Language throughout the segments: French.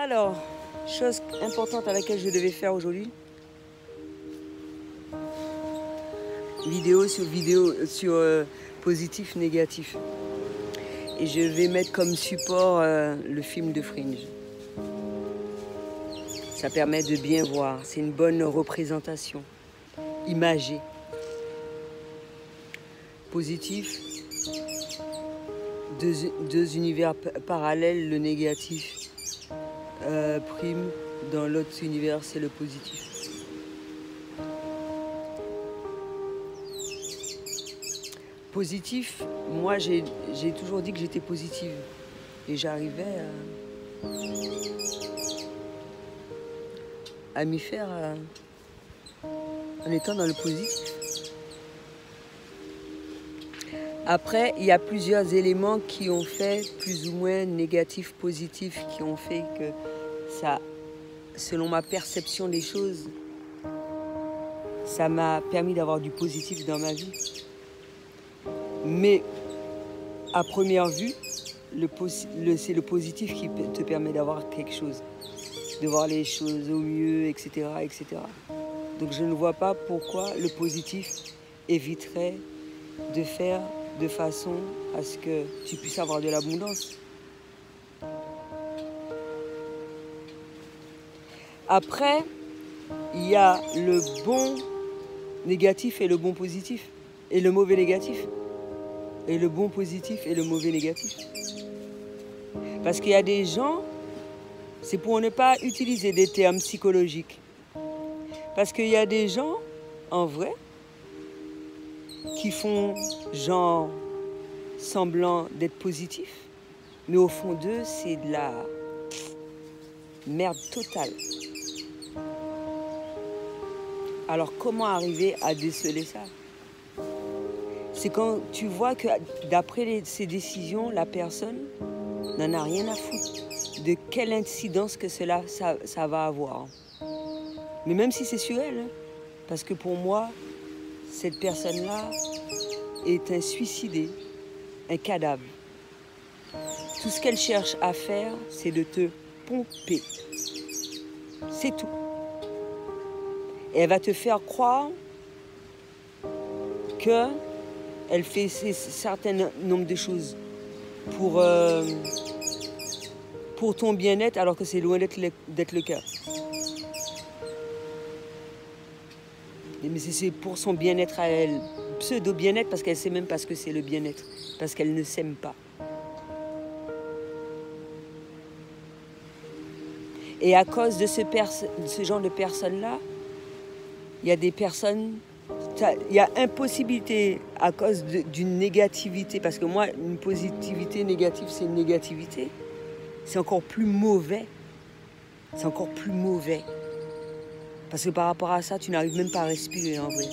Alors, chose importante à laquelle je devais faire aujourd'hui. Vidéo sur positif, négatif. Et je vais mettre comme support le film de Fringe. Ça permet de bien voir. C'est une bonne représentation, imagée. Positif, deux univers parallèles, le négatif prime, dans l'autre univers c'est le positif. Positif, moi j'ai toujours dit que j'étais positive et j'arrivais à m'y faire en étant dans le positif. Après, il y a plusieurs éléments qui ont fait plus ou moins négatifs, positifs, qui ont fait que ça, selon ma perception des choses, ça m'a permis d'avoir du positif dans ma vie. Mais à première vue, c'est le positif qui te permet d'avoir quelque chose, de voir les choses au mieux, etc., etc. Donc je ne vois pas pourquoi le positif éviterait de faire de façon à ce que tu puisses avoir de l'abondance. Après, il y a le bon négatif et le bon positif, et le mauvais négatif, et le bon positif et le mauvais négatif. Parce qu'il y a des gens, c'est pour ne pas utiliser des termes psychologiques, parce qu'il y a des gens, en vrai, qui font genre semblant d'être positifs, mais au fond d'eux, c'est de la merde totale. Alors comment arriver à déceler ça? C'est quand tu vois que d'après ces décisions, la personne n'en a rien à foutre de quelle incidence que ça va avoir. Mais même si c'est sur elle, hein, parce que pour moi, cette personne-là est un suicidé, un cadavre. Tout ce qu'elle cherche à faire, c'est de te pomper. C'est tout. Et elle va te faire croire qu'elle fait un certain nombre de choses pour ton bien-être, alors que c'est loin d'être le cas. Mais c'est pour son bien-être à elle. Pseudo-bien-être, parce qu'elle ne sait même pas ce que c'est le bien-être. Parce qu'elle ne s'aime pas. Et à cause de ce genre de personnes-là, il y a des personnes... Il y a impossibilité à cause d'une négativité. Parce que moi, une positivité négative, c'est une négativité. C'est encore plus mauvais. C'est encore plus mauvais. Parce que par rapport à ça, tu n'arrives même pas à respirer en vrai.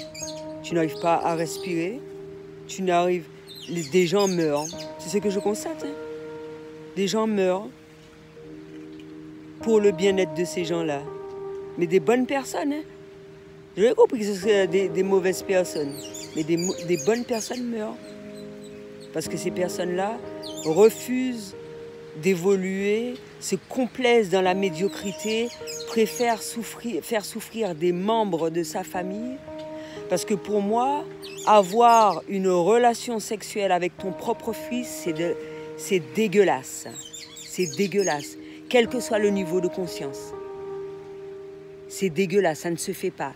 Tu n'arrives pas à respirer. Des gens meurent. C'est ce que je constate. Hein. Des gens meurent pour le bien-être de ces gens-là. Mais des bonnes personnes. Hein. J'avais compris que ce serait des mauvaises personnes. Mais des bonnes personnes meurent. Parce que ces personnes-là refusent d'évoluer, se complaisent dans la médiocrité, préfèrent faire souffrir des membres de sa famille. Parce que pour moi, avoir une relation sexuelle avec ton propre fils, c'est dégueulasse. C'est dégueulasse, quel que soit le niveau de conscience. C'est dégueulasse, ça ne se fait pas.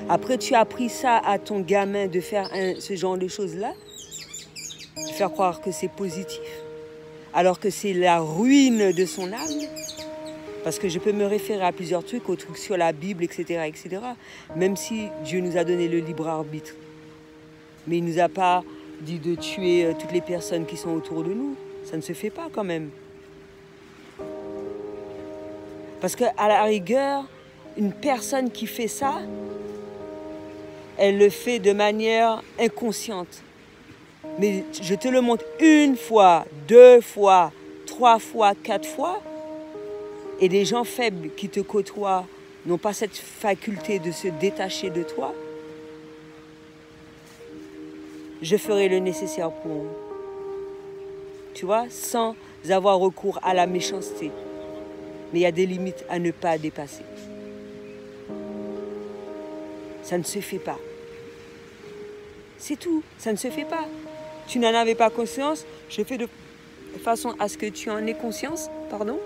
Après, tu as appris ça à ton gamin de faire ce genre de choses-là, de faire croire que c'est positif, alors que c'est la ruine de son âme. Parce que je peux me référer à plusieurs trucs, aux trucs sur la Bible, etc., etc. Même si Dieu nous a donné le libre arbitre. Mais il ne nous a pas dit de tuer toutes les personnes qui sont autour de nous. Ça ne se fait pas quand même. Parce qu'à la rigueur, une personne qui fait ça, elle le fait de manière inconsciente. Mais je te le montre une fois, 2 fois, 3 fois, 4 fois. Et des gens faibles qui te côtoient n'ont pas cette faculté de se détacher de toi. Je ferai le nécessaire pour eux. tu vois, sans avoir recours à la méchanceté. Mais il y a des limites à ne pas dépasser. Ça ne se fait pas. C'est tout, ça ne se fait pas. Tu n'en avais pas conscience, je fais de façon à ce que tu en aies conscience, pardon.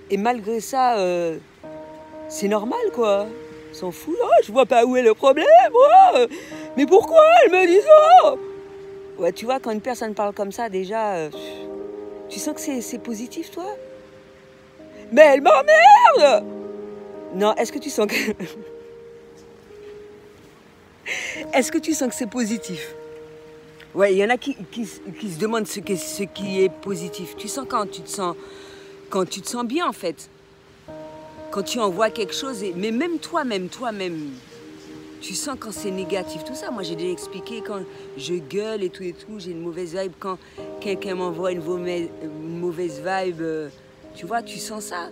Et malgré ça, c'est normal, quoi. On s'en fout. Oh, je vois pas où est le problème. Oh, mais pourquoi elle me dit ça? Ouais, tu vois, quand une personne parle comme ça, déjà, tu sens que c'est positif, toi? Mais elle m'emmerde! Non, est-ce que tu sens que... Est-ce que tu sens que c'est positif? Ouais, il y en a qui se demandent ce qui est positif. Tu sens quand tu te sens bien, en fait. Quand tu envoies quelque chose, mais même toi-même, tu sens quand c'est négatif, tout ça. Moi, j'ai déjà expliqué quand je gueule et tout, j'ai une mauvaise vibe. Quand quelqu'un m'envoie une mauvaise vibe, tu vois, tu sens ça.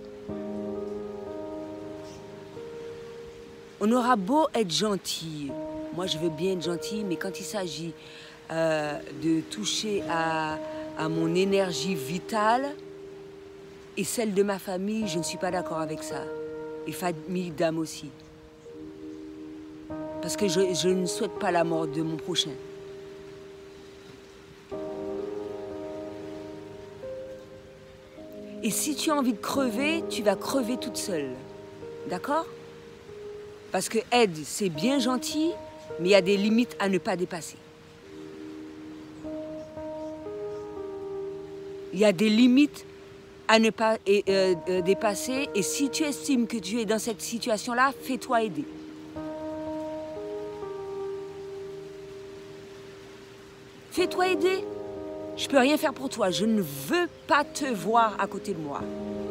On aura beau être gentil. Moi, je veux bien être gentil, mais quand il s'agit de toucher à mon énergie vitale et celle de ma famille, je ne suis pas d'accord avec ça. Et famille d'âme aussi. Parce que je ne souhaite pas la mort de mon prochain. Et si tu as envie de crever, tu vas crever toute seule. D'accord? Parce que aide, c'est bien gentil, mais il y a des limites à ne pas dépasser. Il y a des limites à ne pas dépasser. Et si tu estimes que tu es dans cette situation-là, fais-toi aider. Fais-toi aider. Je ne peux rien faire pour toi. Je ne veux pas te voir à côté de moi.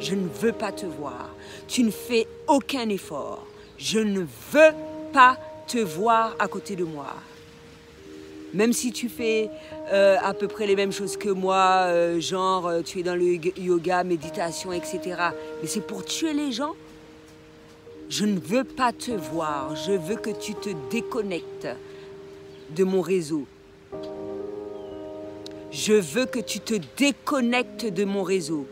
Je ne veux pas te voir. Tu ne fais aucun effort. Je ne veux pas te voir à côté de moi. Même si tu fais à peu près les mêmes choses que moi, genre tu es dans le yoga, méditation, etc. Mais c'est pour tuer les gens. Je ne veux pas te voir. Je veux que tu te déconnectes de mon réseau. Je veux que tu te déconnectes de mon réseau.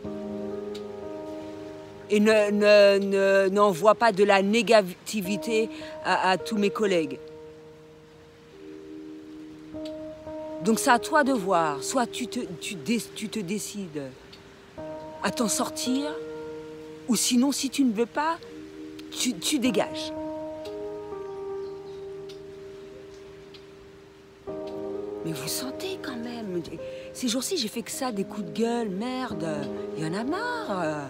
Et n'envoie pas de la négativité à tous mes collègues. Donc c'est à toi de voir. Soit tu te décides à t'en sortir, ou sinon, si tu ne veux pas, tu dégages. Mais vous sentez quand même. Ces jours-ci, j'ai fait que ça, des coups de gueule. Merde, il y en a marre.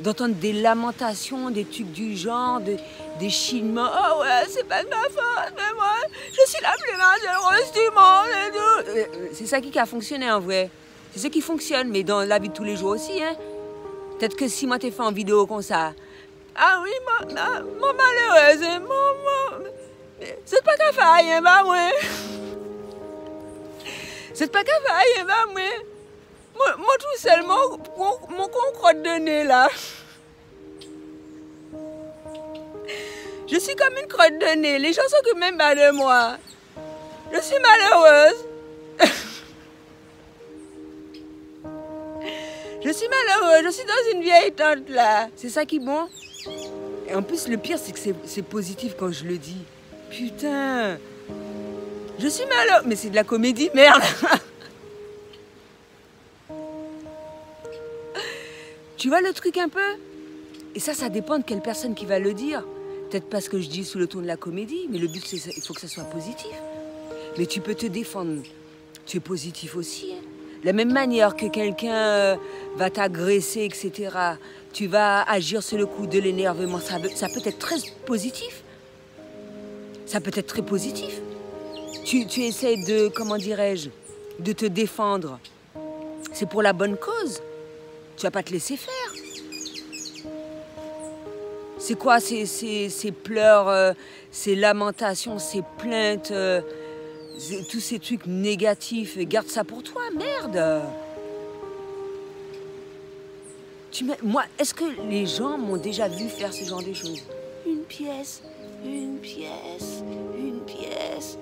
D'entendre des lamentations, des trucs du genre, des chinements. Oh ouais, c'est pas de ma faute, mais moi, je suis la plus malheureuse du monde. C'est ça qui a fonctionné en vrai. C'est ce qui fonctionne, mais dans la vie de tous les jours aussi. Hein. Peut-être que si moi t'es fait en vidéo comme ça. Ah oui, mon malheureuse, c'est pas qu'à faire, hein, bah ouais. C'est pas qu'à faire, hein, bah ouais. Moi tout seul, mon crotte de nez là. Je suis comme une crotte de nez. Les gens s'occupent même pas de moi. Je suis malheureuse. Je suis malheureuse. Je suis dans une vieille tente là. C'est ça qui est bon. Et en plus, le pire, c'est que c'est positif quand je le dis. Putain. Je suis malheureuse. Mais c'est de la comédie, merde. Tu vois le truc un peu? Et ça dépend de quelle personne qui va le dire. Peut-être parce que je dis sous le ton de la comédie, mais le but, c'est il faut que ça soit positif. Mais tu peux te défendre. Tu es positif aussi. Hein. De la même manière que quelqu'un va t'agresser, etc., tu vas agir sur le coup de l'énervement. Ça peut être très positif. Ça peut être très positif. Tu essaies de, comment dirais-je, de te défendre. C'est pour la bonne cause. Tu vas pas te laisser faire. C'est quoi ces pleurs, ces lamentations, ces plaintes, tous ces trucs négatifs? Garde ça pour toi, merde. Moi, est-ce que les gens m'ont déjà vu faire ce genre de choses? Une pièce, une pièce, une une pièce.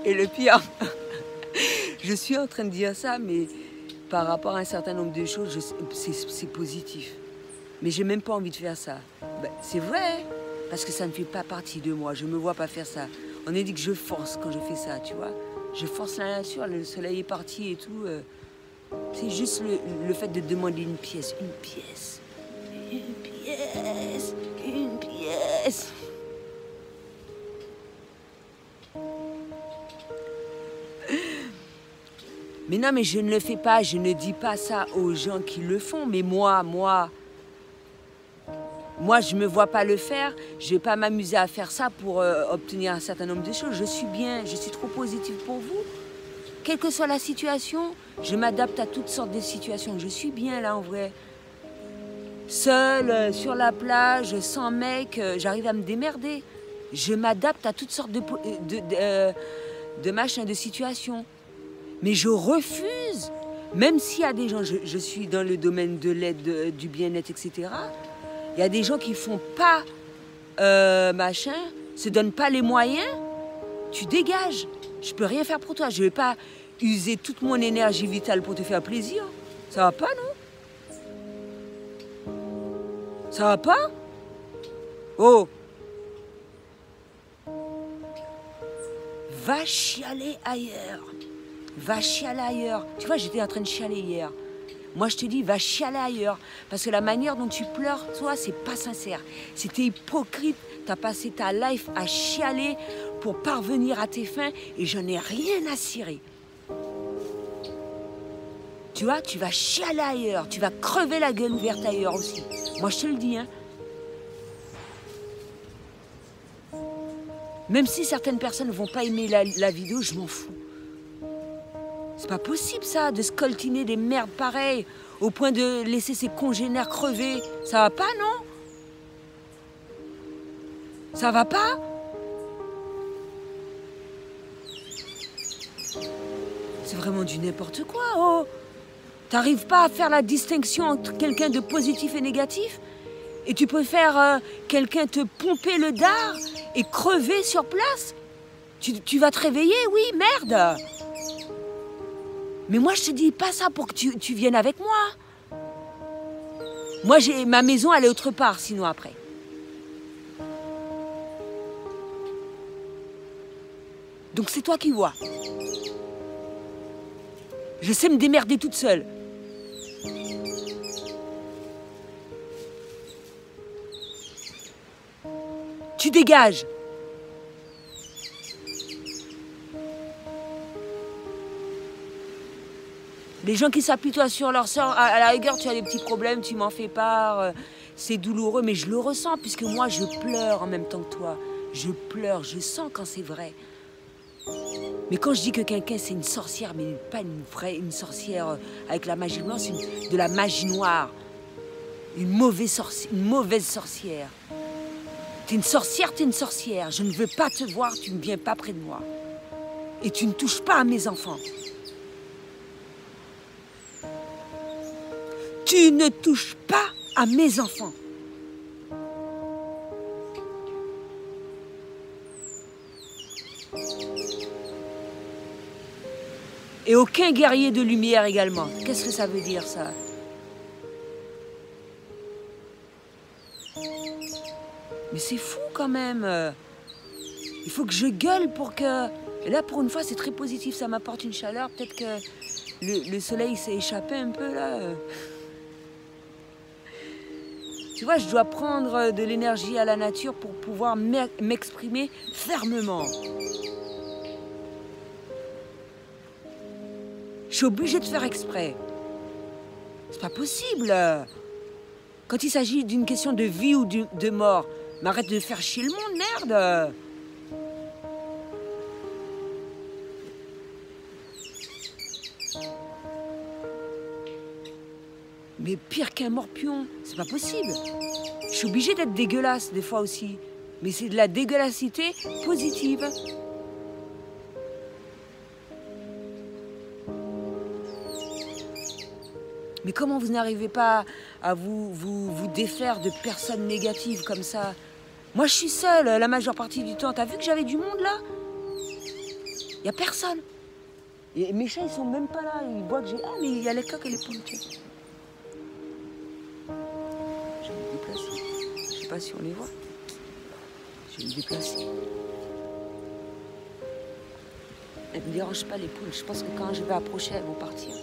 Et le pire, je suis en train de dire ça, mais par rapport à un certain nombre de choses, c'est positif. Mais j'ai même pas envie de faire ça. Ben, c'est vrai, parce que ça ne fait pas partie de moi. Je me vois pas faire ça. On a dit que je force quand je fais ça, tu vois. Je force la nature, le soleil est parti et tout. C'est juste le fait de demander une pièce, une pièce, une pièce, une pièce. Mais non, mais je ne le fais pas, je ne dis pas ça aux gens qui le font. Mais moi, je ne me vois pas le faire. Je ne vais pas m'amuser à faire ça pour obtenir un certain nombre de choses. Je suis bien, je suis trop positive pour vous. Quelle que soit la situation, je m'adapte à toutes sortes de situations. Je suis bien là en vrai. Seule, sur la plage, sans mec, j'arrive à me démerder. Je m'adapte à toutes sortes de machins, de situations. Mais je refuse, même s'il y a des gens, je suis dans le domaine de l'aide, du bien-être, etc. Il y a des gens qui font pas se donnent pas les moyens. Tu dégages. Je peux rien faire pour toi. Je vais pas user toute mon énergie vitale pour te faire plaisir. Ça va pas, non? Ça va pas? Oh! Va chialer ailleurs. Va chialer ailleurs. Tu vois, j'étais en train de chialer hier. Moi, je te dis, va chialer ailleurs. Parce que la manière dont tu pleures, toi, c'est pas sincère. C'était hypocrite. Tu as passé ta life à chialer pour parvenir à tes fins et j'en ai rien à cirer. Tu vois, tu vas chialer ailleurs. Tu vas crever la gueule ouverte ailleurs aussi. Moi, je te le dis, hein. Même si certaines personnes ne vont pas aimer la vidéo, je m'en fous. C'est pas possible ça, de scoltiner des merdes pareilles au point de laisser ses congénères crever. Ça va pas, non? Ça va pas? C'est vraiment du n'importe quoi, oh! T'arrives pas à faire la distinction entre quelqu'un de positif et négatif? Et tu peux faire quelqu'un te pomper le dard et crever sur place? Tu vas te réveiller, oui, merde! Mais moi, je te dis pas ça pour que tu viennes avec moi. Moi, ma maison, elle est autre part, sinon après. Donc c'est toi qui vois. Je sais me démerder toute seule. Tu dégages. Les gens qui s'appuient toi sur leur sort, à la rigueur, tu as des petits problèmes, tu m'en fais part, c'est douloureux, mais je le ressens puisque moi, je pleure en même temps que toi. Je pleure, je sens quand c'est vrai. Mais quand je dis que quelqu'un, c'est une sorcière, mais pas une sorcière avec la magie blanche, c'est de la magie noire. Une mauvaise sorcière. T'es une sorcière, t'es une sorcière. Je ne veux pas te voir, tu ne viens pas près de moi. Et tu ne touches pas à mes enfants. Tu ne touches pas à mes enfants. Et aucun guerrier de lumière également. Qu'est-ce que ça veut dire, ça? Mais c'est fou quand même. Il faut que je gueule pour que... Et là, pour une fois, c'est très positif. Ça m'apporte une chaleur. Peut-être que le soleil s'est échappé un peu, là. Tu vois, je dois prendre de l'énergie à la nature pour pouvoir m'exprimer fermement. Je suis obligée de faire exprès. C'est pas possible. Quand il s'agit d'une question de vie ou de mort, mais arrête de faire chier le monde, merde. Mais pire qu'un morpion, c'est pas possible. Je suis obligée d'être dégueulasse des fois aussi. Mais c'est de la dégueulassité positive. Mais comment vous n'arrivez pas à vous défaire de personnes négatives comme ça? Moi, je suis seule la majeure partie du temps. T'as vu que j'avais du monde là? Il n'y a personne. Et mes chats, ils sont même pas là. Ils voient que j'ai... Ah, mais il y a les coqs et les poules, tiens. Je vais me déplacer. Je sais pas si on les voit. Je vais me déplacer. Elles ne me dérangent pas, les poules. Je pense que quand je vais approcher, elles vont partir.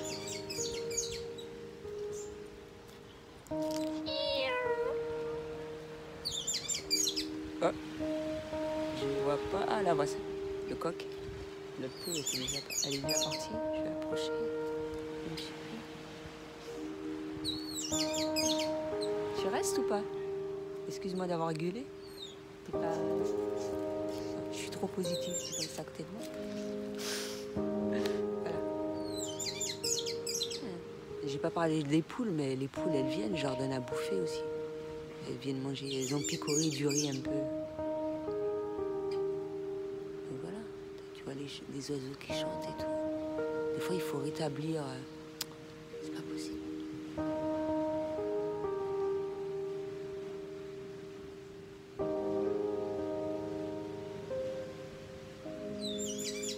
Oh. Je ne vois pas. Ah, là, voilà. Le coq. L'autre poule, elle est déjà partie. Je vais approcher. Tu restes ou pas? Excuse-moi d'avoir gueulé. Pas... Je suis trop positive, c'est comme ça que t'es de moi. Voilà. J'ai pas parlé des poules, mais les poules, elles viennent, je leur donne à bouffer aussi. Elles viennent manger, elles ont picoré du riz un peu. Donc voilà, tu vois les oiseaux qui chantent et tout. Des fois, il faut rétablir... C'est pas possible.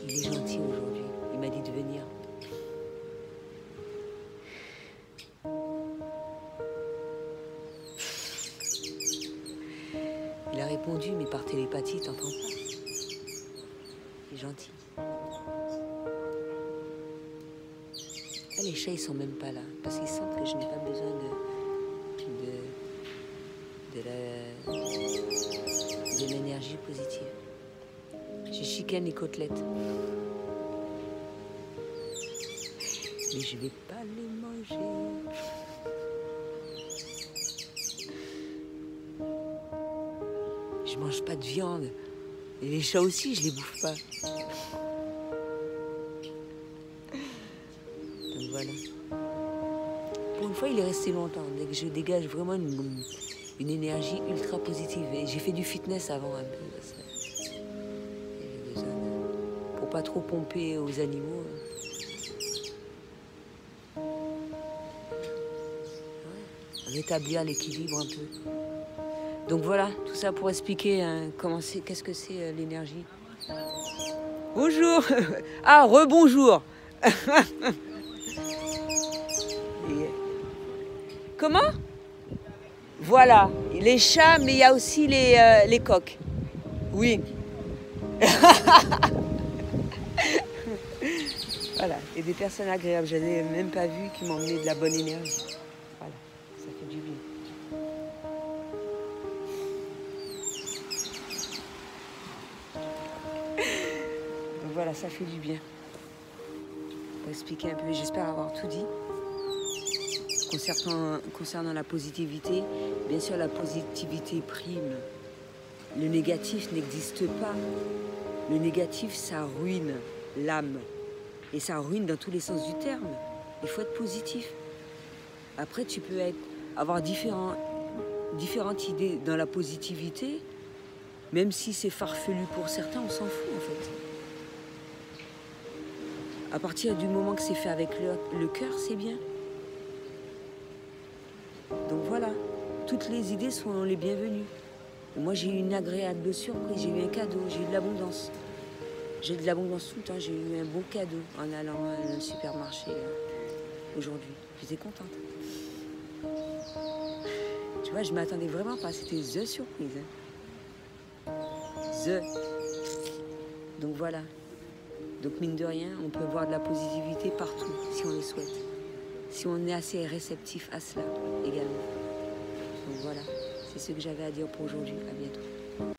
Il est gentil aujourd'hui, il m'a dit de venir. Il a répondu, mais par télépathie, t'entends pas. Il est gentil. Ah, les chats, ils sont même pas là, parce qu'ils sentent que je n'ai pas besoin de l'énergie positive. Je chicane les côtelettes. Mais je vais pas les manger. Je mange pas de viande. Et les chats aussi, je les bouffe pas. Donc voilà. Pour une fois, il est resté longtemps. Dès que je dégage vraiment une énergie ultra positive. Et j'ai fait du fitness avant un peu. Pour pas trop pomper aux animaux. Ouais. Rétablir l'équilibre un peu. Donc voilà, tout ça pour expliquer hein, qu'est-ce que c'est l'énergie. Bonjour. Ah, rebonjour. Comment? Voilà, les chats, mais il y a aussi les coqs. Oui. Voilà, et des personnes agréables. Je n'avais même pas vu qui m'emmenaient de la bonne énergie. Voilà, ça fait du bien. Donc voilà, ça fait du bien. Pour expliquer un peu, j'espère avoir tout dit. Concernant la positivité, bien sûr la positivité prime. Le négatif n'existe pas. Le négatif, ça ruine l'âme. Et ça ruine dans tous les sens du terme. Il faut être positif. Après, tu peux avoir différentes idées dans la positivité, même si c'est farfelu pour certains, on s'en fout en fait. À partir du moment que c'est fait avec le cœur, c'est bien. Donc voilà, toutes les idées sont les bienvenues. Moi, j'ai eu une agréable surprise, j'ai eu un cadeau, j'ai eu de l'abondance. J'ai de l'abondance tout le temps, j'ai eu un beau cadeau en allant à un supermarché aujourd'hui. J'étais contente. Tu vois, je ne m'attendais vraiment pas, c'était the surprise. Hein. The. Donc voilà. Donc mine de rien, on peut voir de la positivité partout, si on le souhaite. Si on est assez réceptif à cela également. Donc voilà, c'est ce que j'avais à dire pour aujourd'hui. À bientôt.